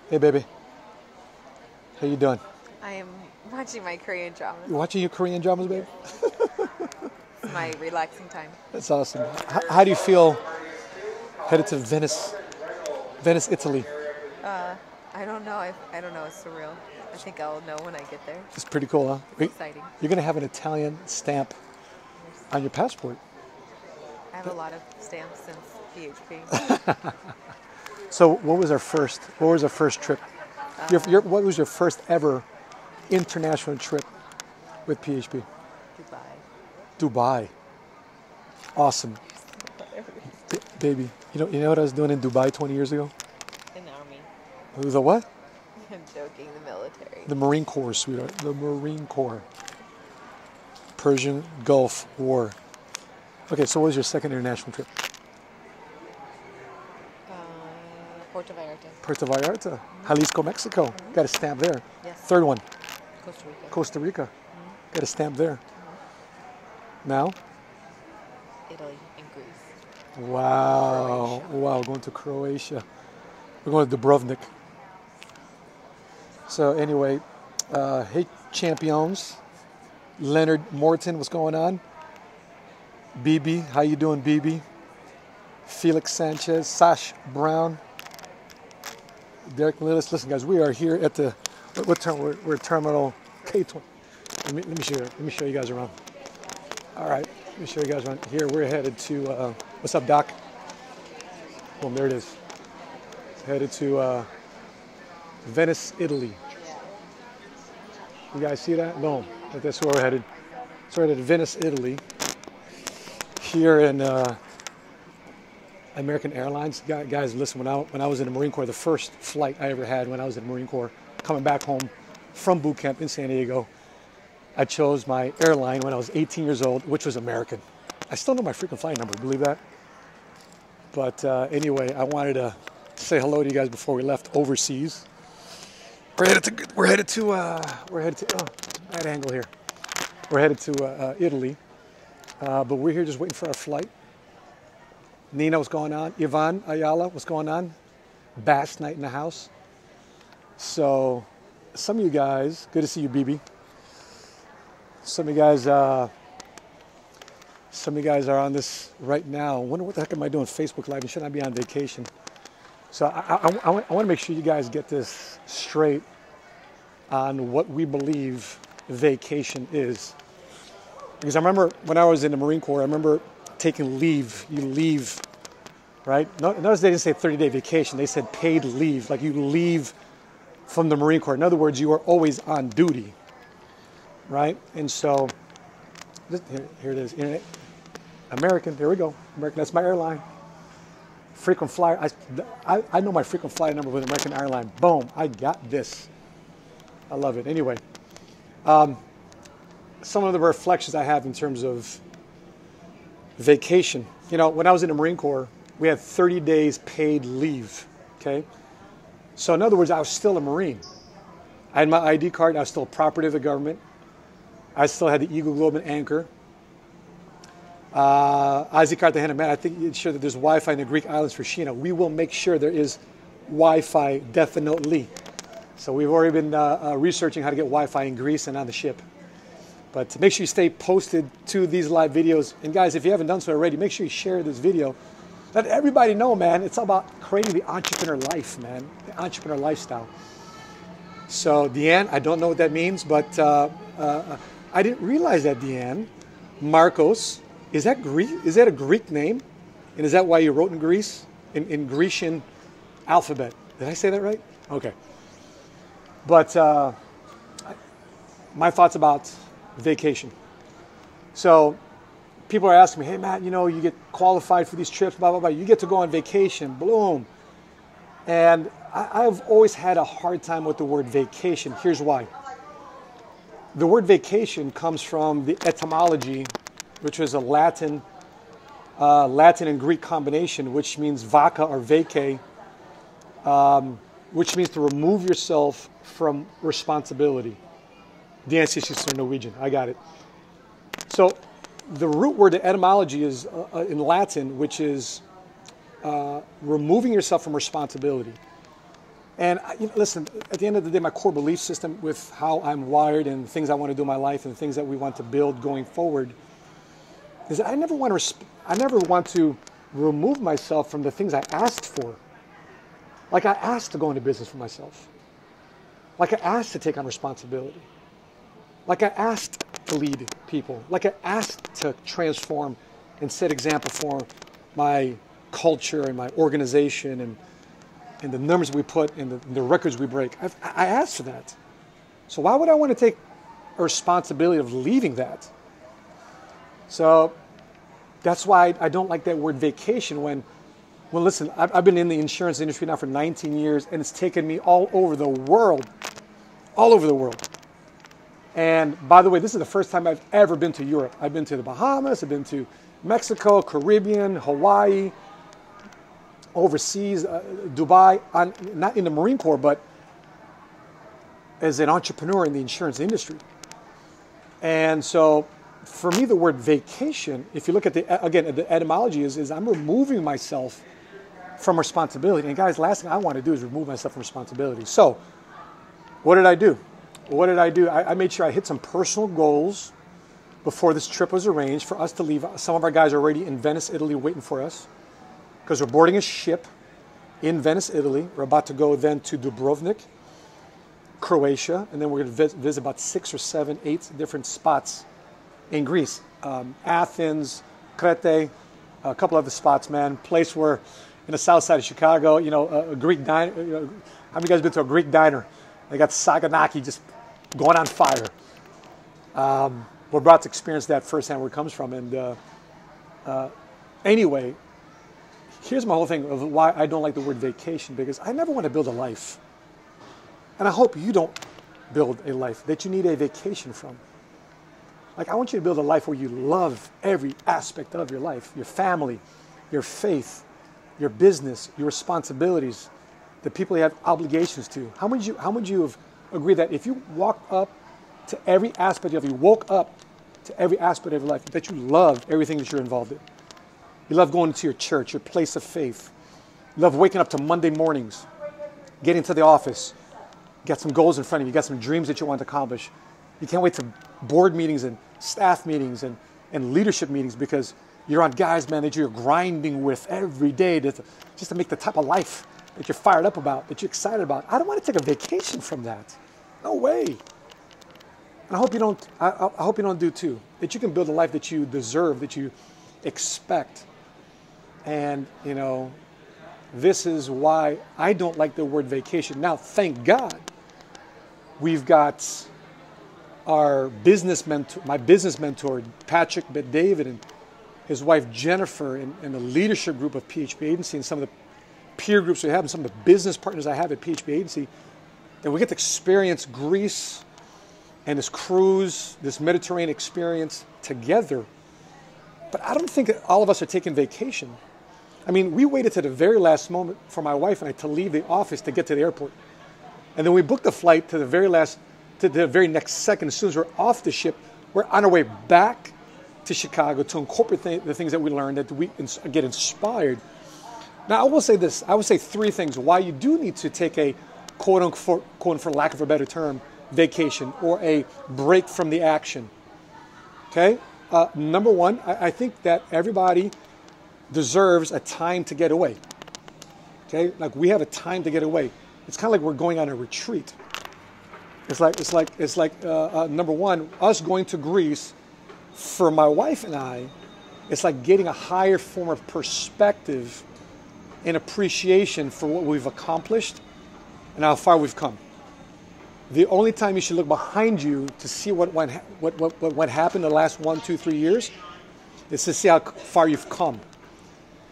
Hey, baby. How you doing? I am watching my Korean dramas. You watching your Korean dramas, baby? It's my relaxing time. That's awesome. How do you feel headed to Venice, Italy? I don't know. I don't know. It's surreal. I think I'll know when I get there. It's pretty cool, huh? It's exciting. You're going to have an Italian stamp on your passport. I have a lot of stamps since PHP. So what was our first trip? What was your first ever international trip with PHP? Dubai. Dubai. Awesome. Baby, you know what I was doing in Dubai 20 years ago? In the army. It was a what? I'm joking. The military. The Marine Corps, sweetheart. The Marine Corps. Persian Gulf War. Okay, so what was your second international trip? Puerto Vallarta. Puerto Vallarta, Jalisco, Mexico. Got a stamp there. Yes. Third one, Costa Rica. Costa Rica. Got a stamp there. Now? Italy and Greece. Wow. Croatia. Wow, going to Croatia. We're going to Dubrovnik. So anyway, hey champions. Leonard Morton, what's going on? BB, how you doing, BB? Felix Sanchez, Sash Brown, Derek Lillis. Listen, guys, we are here at the we're terminal K20. Let me show you guys around. All right, let me show you guys around. Here we're headed to what's up, Doc? Boom, there it is. Headed to Venice, Italy. You guys see that? Boom. That's where we're headed. So we're headed to Venice, Italy. Here in American Airlines. Guys, listen, when I was in the Marine Corps, the first flight I ever had when I was in the Marine Corps, coming back home from boot camp in San Diego, I chose my airline when I was 18 years old, which was American. I still know my freaking flight number, believe that? But anyway, I wanted to say hello to you guys before we left overseas. We're headed to bad angle here. We're headed to Italy, but we're here just waiting for our flight. Nina, what's going on? Yvonne Ayala, what's going on? Bass night in the house. So, some of you guys, good to see you, BB. Some of you guys are on this right now. I wonder what the heck am I doing Facebook Live? Should I be on vacation? So I want to make sure you guys get this straight on what we believe vacation is. Because I remember when I was in the Marine Corps, I remember taking leave. You leave, right? Notice they didn't say 30-day vacation. They said paid leave, like you leave from the Marine Corps. In other words, you are always on duty, right? And so, here it is. American, there we go. American, that's my airline. Frequent flyer. I know my frequent flyer number with American Airlines. Boom, I got this. I love it. Anyway, some of the reflections I have in terms of vacation. You know, when I was in the Marine Corps, we had 30 days paid leave, okay? So in other words, I was still a Marine. I had my ID card. I was still property of the government. I still had the Eagle Globe and Anchor. Isaac Cartagena, man, I think it's sure that there's Wi-Fi in the Greek islands for Sheena. We will make sure there is Wi-Fi, definitely. So we've already been researching how to get Wi-Fi in Greece and on the ship. But make sure you stay posted to these live videos. And guys, if you haven't done so already, make sure you share this video. Let everybody know, man, it's all about creating the entrepreneur life, man, the entrepreneur lifestyle. So Deanne, I don't know what that means, but I didn't realize that, Deanne. Marcos, is that Greek? Is that a Greek name? And is that why you wrote in Greece, in Grecian alphabet? Did I say that right? Okay. But my thoughts about vacation. So people are asking me, hey, Matt, you know, you get qualified for these trips, blah, blah, blah. You get to go on vacation, bloom. And I've always had a hard time with the word vacation. Here's why. The word vacation comes from the etymology, which was a Latin and Greek combination, which means vaca or vacay, which means to remove yourself from responsibility. The ancestors are Norwegian. I got it. So the root word, the etymology is in Latin, which is removing yourself from responsibility. And listen, at the end of the day, my core belief system with how I'm wired and things I want to do in my life and things that we want to build going forward is that I never want to remove myself from the things I asked for. Like I asked to go into business for myself. Like I asked to take on responsibility. Like I asked to lead people. Like I asked to transform and set example for my culture and my organization and the numbers we put and the records we break. I asked for that. So why would I want to take a responsibility of leaving that? So that's why I don't like that word vacation when listen, I've been in the insurance industry now for 19 years and it's taken me all over the world. All over the world. And by the way, this is the first time I've ever been to Europe. I've been to the Bahamas, I've been to Mexico, Caribbean, Hawaii, overseas, Dubai, not in the Marine Corps, but as an entrepreneur in the insurance industry. And so for me, the word vacation, if you look at the etymology is I'm removing myself from responsibility. And guys, last thing I want to do is remove myself from responsibility. So what did I do? I made sure I hit some personal goals before this trip was arranged for us to leave. Some of our guys are already in Venice, Italy, waiting for us because we're boarding a ship in Venice, Italy. We're about to go then to Dubrovnik, Croatia, and then we're going to visit about 6 or 7, 8 different spots in Greece. Athens, Crete, a couple other spots, man. Place where, in the south side of Chicago, a Greek diner. How many of you guys been to a Greek diner? They got Saganaki just going on fire. We're about to experience that firsthand where it comes from. And anyway, here's my whole thing of why I don't like the word vacation, because I never want to build a life. And I hope you don't build a life that you need a vacation from. Like, I want you to build a life where you love every aspect of your life, your family, your faith, your business, your responsibilities, the people you have obligations to. How would you have agreed that if you walked up to every aspect of you woke up to every aspect of your life, that you love everything that you're involved in? You love going to your church, your place of faith. You love waking up to Monday mornings, getting to the office, got some goals in front of you, got some dreams that you want to accomplish. You can't wait to board meetings and staff meetings and leadership meetings because you're on guys, man, that you're grinding with every day just to make the type of life that you're fired up about, that you're excited about. I don't want to take a vacation from that. No way. And I hope you don't. I hope you don't do too. That you can build a life that you deserve, that you expect. And this is why I don't like the word vacation. Now, thank God, we've got our business mentor, my business mentor, Patrick Bet-David, and his wife Jennifer, and the leadership group of PHP Agency, and some of the peer groups we have, and some of the business partners I have at PHP Agency, that we get to experience Greece and this cruise, this Mediterranean experience together. But I don't think that all of us are taking vacation. I mean, we waited to the very last moment for my wife and I to leave the office to get to the airport. And then we booked the flight to the very next second. As soon as we're off the ship, we're on our way back to Chicago to incorporate the things that we learned, that we get inspired. Now, I will say this. I will say 3 things why you do need to take a quote, for lack of a better term, vacation or a break from the action. Okay? Number 1, I think that everybody deserves a time to get away. Okay? Like, we have a time to get away. It's kind of like we're going on a retreat. It's like number 1, us going to Greece, for my wife and I, it's like getting a higher form of perspective and appreciation for what we've accomplished and how far we've come. The only time you should look behind you to see what happened in the last 1, 2, 3 years is to see how far you've come.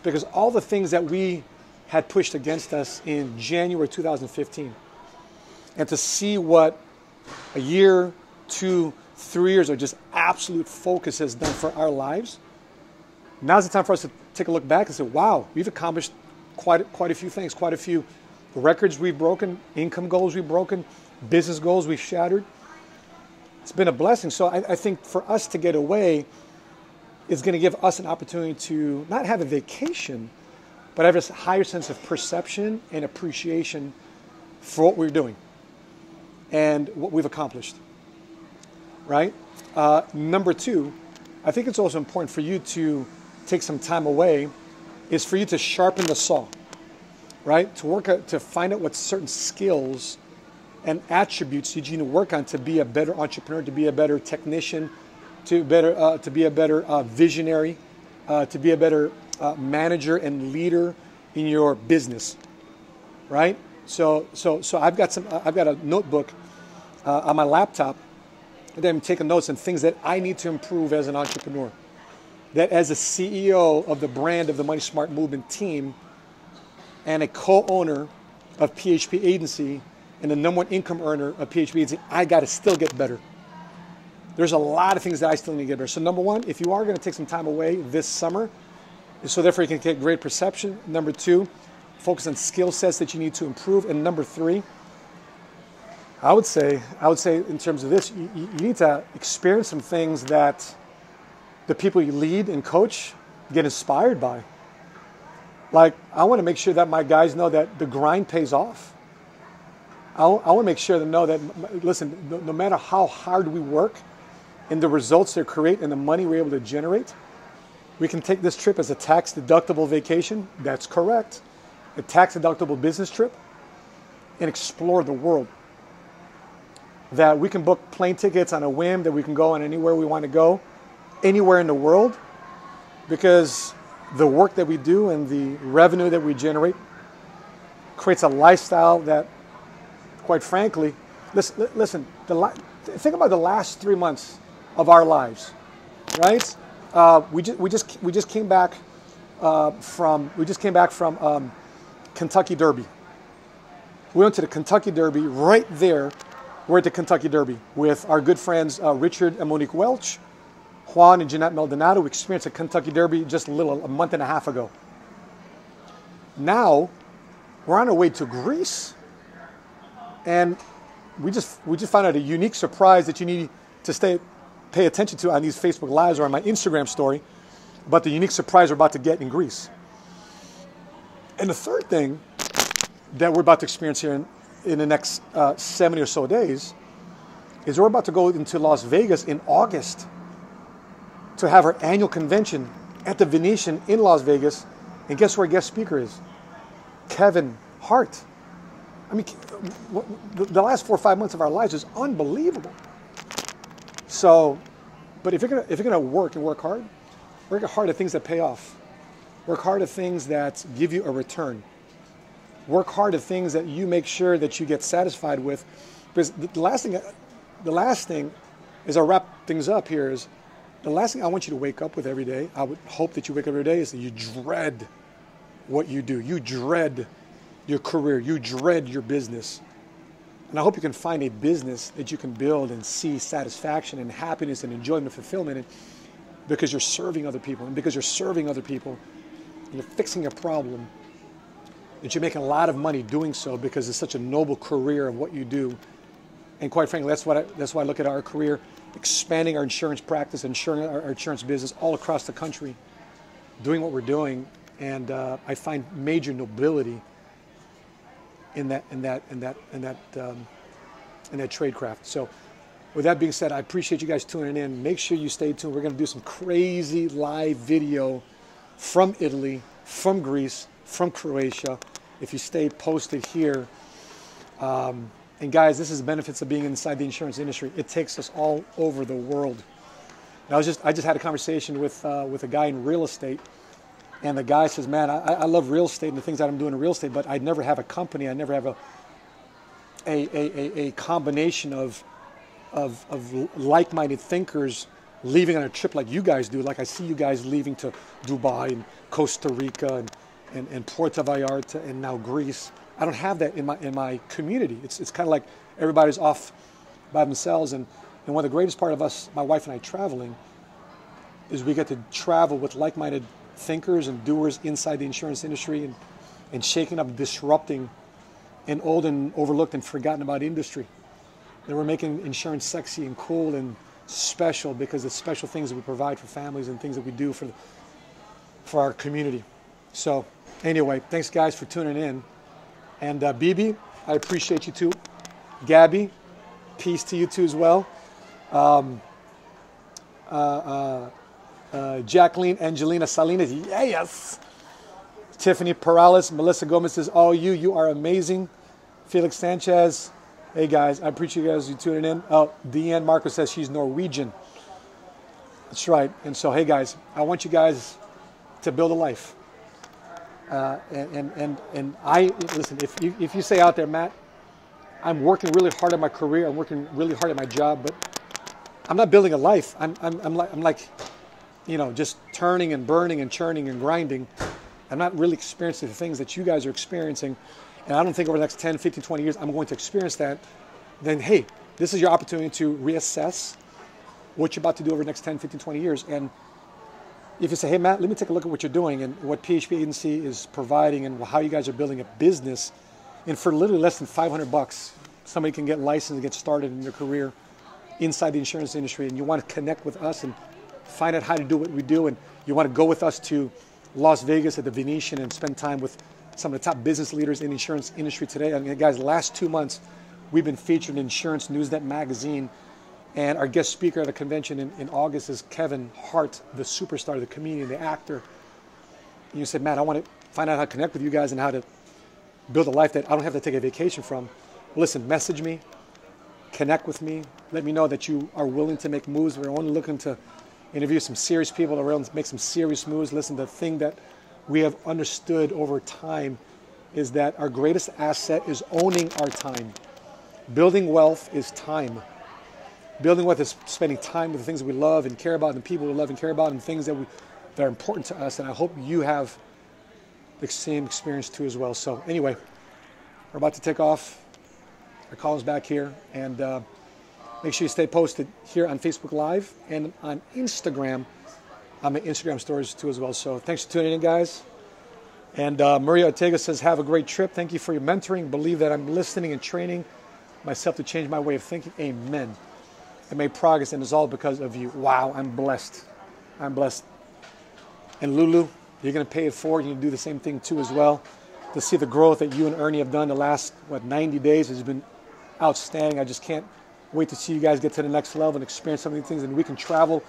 Because all the things that we had pushed against us in January 2015, and to see what a year, 2, 3 years of just absolute focus has done for our lives, now's the time for us to take a look back and say, wow, we've accomplished quite a few things, quite a few records we've broken, income goals we've broken, business goals we've shattered. It's been a blessing. So I think for us to get away is going to give us an opportunity to not have a vacation, but have a higher sense of perception and appreciation for what we're doing and what we've accomplished, right? Number two, I think it's also important for you to take some time away, is for you to sharpen the saw, right? To find out what certain skills and attributes you need to work on to be a better entrepreneur, to be a better technician, to be a better visionary, to be a better manager and leader in your business, right? So I've got a notebook on my laptop that I'm taking notes on things that I need to improve as an entrepreneur. That as a CEO of the brand of the Money Smart Movement team and a co-owner of PHP Agency and the #1 income earner of PHP Agency, I got to still get better. There's a lot of things that I still need to get better. So number one, if you are going to take some time away this summer, so therefore you can get great perception. Number two, focus on skill sets that you need to improve. And number three, I would say in terms of this, you need to experience some things that the people you lead and coach get inspired by. Like, I want to make sure that my guys know that the grind pays off. I want to make sure they know that, listen, no matter how hard we work and the results they create and the money we're able to generate, we can take this trip as a tax-deductible vacation. That's correct. A tax-deductible business trip and explore the world. That we can book plane tickets on a whim, that we can go on anywhere we want to go, anywhere in the world, because the work that we do and the revenue that we generate creates a lifestyle that, quite frankly, listen, think about the last 3 months of our lives, right? We just came back from Kentucky Derby. We went to the Kentucky Derby right there. We're at the Kentucky Derby with our good friends Richard and Monique Welch, Juan and Jeanette Maldonado. We experienced a Kentucky Derby just a month and a half ago. Now we're on our way to Greece, and we just found out a unique surprise that you need to pay attention to on these Facebook Lives or on my Instagram story about the unique surprise we're about to get in Greece. And the third thing that we're about to experience here in the next 70 or so days is we're about to go into Las Vegas in August to have our annual convention at the Venetian in Las Vegas. And guess who our guest speaker is? Kevin Hart. I mean, the last 4 or 5 months of our lives is unbelievable. So, but if you're gonna work and work hard at things that pay off. Work hard at things that give you a return. Work hard at things that you make sure that you get satisfied with. Because the last thing, as I wrap things up here, is the last thing I want you to wake up with every day, I would hope that you wake up every day, is that you dread what you do. You dread your career. You dread your business. And I hope you can find a business that you can build and see satisfaction and happiness and enjoyment and fulfillment in, because you're serving other people. And because you're serving other people, and you're fixing a problem, that you're making a lot of money doing so because it's such a noble career of what you do. And quite frankly, that's why I look at our career, expanding our insurance practice, ensuring our insurance business all across the country, doing what we're doing. And I find major nobility in that tradecraft. So with that being said, I appreciate you guys tuning in. Make sure you stay tuned. We're going to do some crazy live video from Italy, from Greece, from Croatia. If you stay posted here. And guys, this is the benefits of being inside the insurance industry. It takes us all over the world. And I just had a conversation with a guy in real estate. And the guy says, man, I love real estate and the things that I'm doing in real estate, but I never have a company. I never have a combination of like-minded thinkers leaving on a trip like you guys do. Like I see you guys leaving to Dubai and Costa Rica and Puerto Vallarta and now Greece. I don't have that in my community. It's kind of like everybody's off by themselves. And one of the greatest part of us, my wife and I, traveling, is we get to travel with like-minded thinkers and doers inside the insurance industry and shaking up, disrupting an old and overlooked and forgotten about industry. And we're making insurance sexy and cool and special because it's special things that we provide for families and things that we do for our community. So anyway, thanks guys for tuning in. And Bibi, I appreciate you too. Gabby, peace to you too as well. Jacqueline Angelina Salinas, yes. Tiffany Perales, Melissa Gomez says, all you. You are amazing. Felix Sanchez, hey guys, I appreciate you guys tuning in. Oh, Deanne Marcos says she's Norwegian. That's right. And so, hey guys, I want you guys to build a life. And I listen. If you say out there, Matt, I'm working really hard at my career. I'm working really hard at my job, but I'm not building a life. I'm like, you know, just turning and burning and churning and grinding. I'm not really experiencing the things that you guys are experiencing. And I don't think over the next 10, 15, 20 years, I'm going to experience that. Then, hey, this is your opportunity to reassess what you're about to do over the next 10, 15, 20 years. And if you say, hey, Matt, let me take a look at what you're doing and what PHP Agency is providing and how you guys are building a business. And for literally less than $500, somebody can get licensed and get started in their career inside the insurance industry. And you want to connect with us and find out how to do what we do. And you want to go with us to Las Vegas at the Venetian and spend time with some of the top business leaders in the insurance industry today. I mean, guys, the last 2 months, we've been featured in Insurance Newsnet magazine. And our guest speaker at a convention in August is Kevin Hart, the superstar, the comedian, the actor. And you said, Matt, I want to find out how to connect with you guys and how to build a life that I don't have to take a vacation from. Well, listen, message me, connect with me. Let me know that you are willing to make moves. We're only looking to interview some serious people that are willing to make some serious moves. Listen, the thing that we have understood over time is that our greatest asset is owning our time. Building wealth is time. Building wealth is spending time with the things that we love and care about and the people we love and care about and things that are important to us. And I hope you have the same experience too as well. So anyway, we're about to take off. Our call is back here. And make sure you stay posted here on Facebook Live and on Instagram. On my Instagram stories too as well. So thanks for tuning in, guys. And Maria Ortega says, have a great trip. Thank you for your mentoring. Believe that I'm listening and training myself to change my way of thinking. Amen. I made progress, and it's all because of you. Wow, I'm blessed. I'm blessed. And Lulu, you're going to pay it forward. You're going to do the same thing too as well. To see the growth that you and Ernie have done the last, 90 days has been outstanding. I just can't wait to see you guys get to the next level and experience some of these things, and we can travel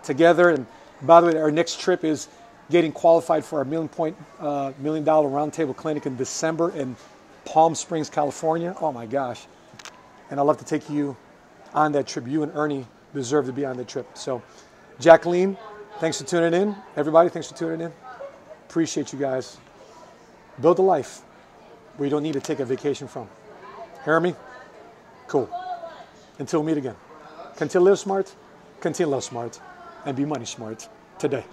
together. And by the way, our next trip is getting qualified for our $1 million roundtable clinic in December in Palm Springs, California. Oh my gosh. And I'd love to take you on that trip. You and Ernie deserve to be on that trip. So, Jacqueline, thanks for tuning in. Everybody, thanks for tuning in. Appreciate you guys. Build a life where you don't need to take a vacation from. Hear me? Cool. Until we meet again. Continue to live smart, continue to love smart, and be money smart today.